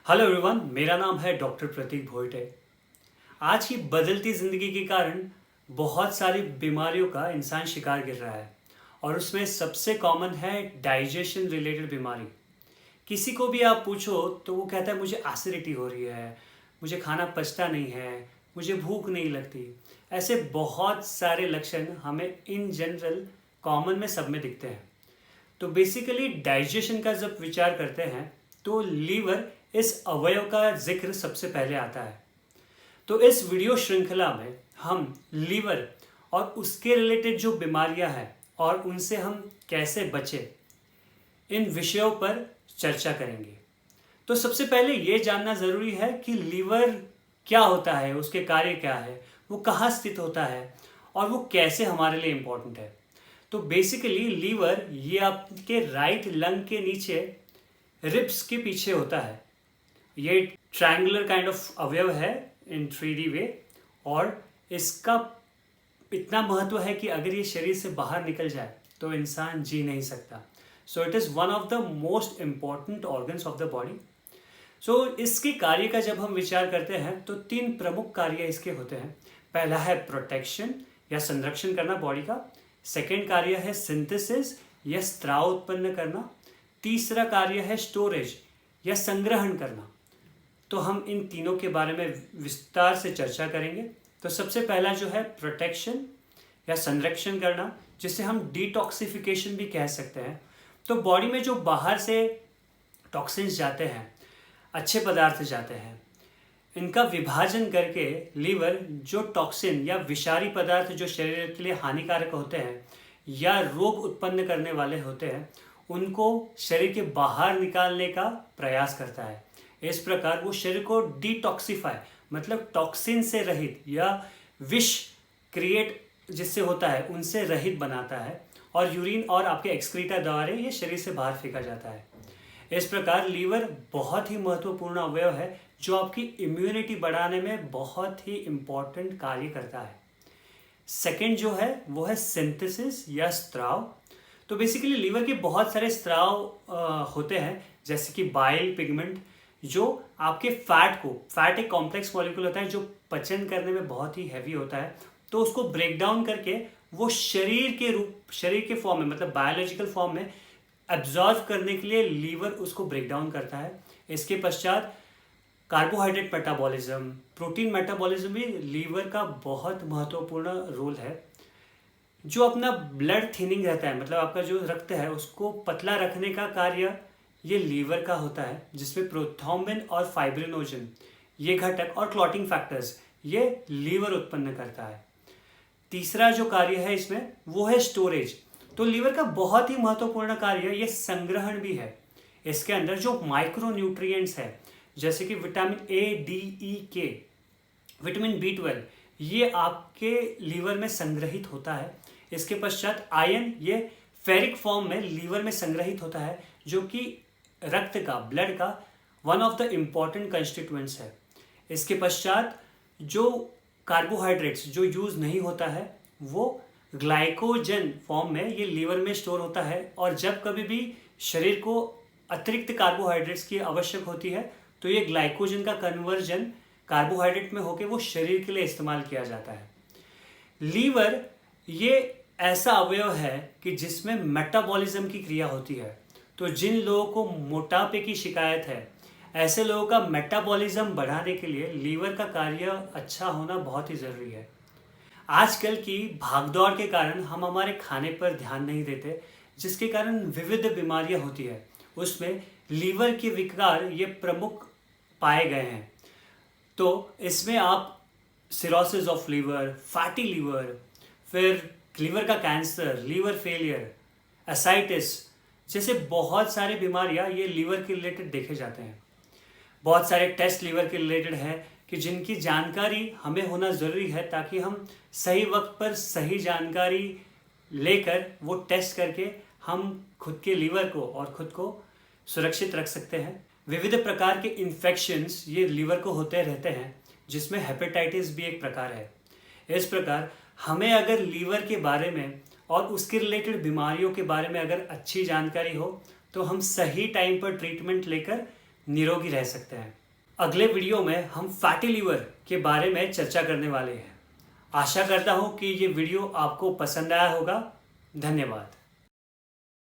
Hello everyone, मेरा नाम है डॉक्टर प्रतीक भोइटे। आज की बदलती ज़िंदगी के कारण बहुत सारी बीमारियों का इंसान शिकार गिर रहा है और उसमें सबसे कॉमन है डाइजेशन रिलेटेड बीमारी। किसी को भी आप पूछो तो वो कहता है मुझे एसिडिटी हो रही है, मुझे खाना पचता नहीं है, मुझे भूख नहीं लगती। ऐसे बहुत सारे लक्षण हमें इन जनरल कॉमन में सब में दिखते हैं। तो बेसिकली डाइजेशन का जब विचार करते हैं तो लीवर इस अवयव का जिक्र सबसे पहले आता है। तो इस वीडियो श्रृंखला में हम लीवर और उसके रिलेटेड जो बीमारियां हैं और उनसे हम कैसे बचें, इन विषयों पर चर्चा करेंगे। तो सबसे पहले ये जानना ज़रूरी है कि लीवर क्या होता है, उसके कार्य क्या है, वो कहाँ स्थित होता है और वो कैसे हमारे लिए इम्पोर्टेंट है। तो बेसिकली लीवर ये आपके राइट लंग के नीचे रिब्स के पीछे होता है। ये ट्रायंगुलर काइंड ऑफ अवयव है इन 3D वे, और इसका इतना महत्व है कि अगर ये शरीर से बाहर निकल जाए तो इंसान जी नहीं सकता। So it is one of the most important organs of the body. So इसके कार्य का जब हम विचार करते हैं तो तीन प्रमुख कार्य इसके होते हैं। पहला है प्रोटेक्शन या संरक्षण करना बॉडी का। सेकेंड कार्य है सिंथेसिस या स्त्राव उत्पन्न करना। तीसरा कार्य है स्टोरेज या संग्रहण करना। तो हम इन तीनों के बारे में विस्तार से चर्चा करेंगे। तो सबसे पहला जो है प्रोटेक्शन या संरक्षण करना, जिसे हम डिटॉक्सिफिकेशन भी कह सकते हैं। तो बॉडी में जो बाहर से टॉक्सिन्स जाते हैं, अच्छे पदार्थ जाते हैं, इनका विभाजन करके लीवर जो टॉक्सिन या विषारी पदार्थ जो शरीर के लिए हानिकारक होते हैं या रोग उत्पन्न करने वाले होते हैं, उनको शरीर के बाहर निकालने का प्रयास करता है। इस प्रकार वो शरीर को डिटॉक्सिफाई, मतलब टॉक्सिन से रहित या विष क्रिएट जिससे होता है उनसे रहित बनाता है, और यूरिन और आपके एक्सक्रीटा द्वारा ये शरीर से बाहर फेंका जाता है। इस प्रकार लीवर बहुत ही महत्वपूर्ण अवयव है जो आपकी इम्यूनिटी बढ़ाने में बहुत ही इम्पोर्टेंट कार्य करता है। सेकेंड जो है वो है सिंथेसिस या स्त्राव। तो बेसिकली लीवर के बहुत सारे स्त्राव होते हैं, जैसे कि बाइल पिगमेंट, जो आपके फैट एक कॉम्प्लेक्स मॉलिक्यूल होता है जो पचन करने में बहुत ही हैवी होता है। तो उसको ब्रेक डाउन करके वो शरीर के फॉर्म में, मतलब बायोलॉजिकल फॉर्म में एब्जॉर्व करने के लिए लीवर उसको ब्रेक डाउन करता है। इसके पश्चात कार्बोहाइड्रेट मेटाबॉलिज्म, प्रोटीन मेटाबॉलिज्म भी लीवर का बहुत महत्वपूर्ण रोल है। जो अपना ब्लड थिनिंग रहता है, मतलब आपका जो रक्त है उसको पतला रखने का कार्य ये लीवर का होता है, जिसमें प्रोथ्रोम्बिन और फाइब्रिनोजन ये घटक और क्लॉटिंग फैक्टर्स ये लीवर उत्पन्न करता है। तीसरा जो कार्य है इसमें वो है स्टोरेज। तो लीवर का बहुत ही महत्वपूर्ण कार्य ये संग्रहण भी है। इसके अंदर जो माइक्रो न्यूट्रिएंट्स है, जैसे कि विटामिन ए, डी, ई, के, विटामिन B12, ये आपके लीवर में संग्रहित होता है। इसके पश्चात आयरन ये फेरिक फॉर्म में लीवर में संग्रहित होता है, जो कि रक्त का, ब्लड का one of the important constituents है। इसके पश्चात जो कार्बोहाइड्रेट्स जो यूज़ नहीं होता है वो ग्लाइकोजन फॉर्म में ये लीवर में स्टोर होता है, और जब कभी भी शरीर को अतिरिक्त कार्बोहाइड्रेट्स की आवश्यक होती है तो ये ग्लाइकोजन का कन्वर्जन कार्बोहाइड्रेट में होकर वो शरीर के लिए इस्तेमाल किया जाता है। लीवर ये ऐसा अवयव है कि जिसमें मेटाबॉलिज्म की क्रिया होती है। तो जिन लोगों को मोटापे की शिकायत है, ऐसे लोगों का मेटाबॉलिज्म बढ़ाने के लिए लीवर का कार्य अच्छा होना बहुत ही ज़रूरी है। आजकल की भागदौड़ के कारण हम हमारे खाने पर ध्यान नहीं देते, जिसके कारण विविध बीमारियां होती है। उसमें लीवर के विकार ये प्रमुख पाए गए हैं। तो इसमें आप cirrhosis of liver, fatty liver, फिर लीवर का कैंसर, लीवर फेलियर, एसाइटिस जैसे बहुत सारे बीमारियां ये लीवर के रिलेटेड देखे जाते हैं। बहुत सारे टेस्ट लीवर के रिलेटेड हैं कि जिनकी जानकारी हमें होना ज़रूरी है, ताकि हम सही वक्त पर सही जानकारी लेकर वो टेस्ट करके हम खुद के लीवर को और खुद को सुरक्षित रख सकते हैं। विविध प्रकार के इन्फेक्शंस ये लीवर को होते रहते हैं, जिसमें हेपेटाइटिस भी एक प्रकार है। इस प्रकार हमें अगर लीवर के बारे में और उसके रिलेटेड बीमारियों के बारे में अगर अच्छी जानकारी हो तो हम सही टाइम पर ट्रीटमेंट लेकर निरोगी रह सकते हैं। अगले वीडियो में हम फैटी लीवर के बारे में चर्चा करने वाले हैं। आशा करता हूँ कि ये वीडियो आपको पसंद आया होगा। धन्यवाद।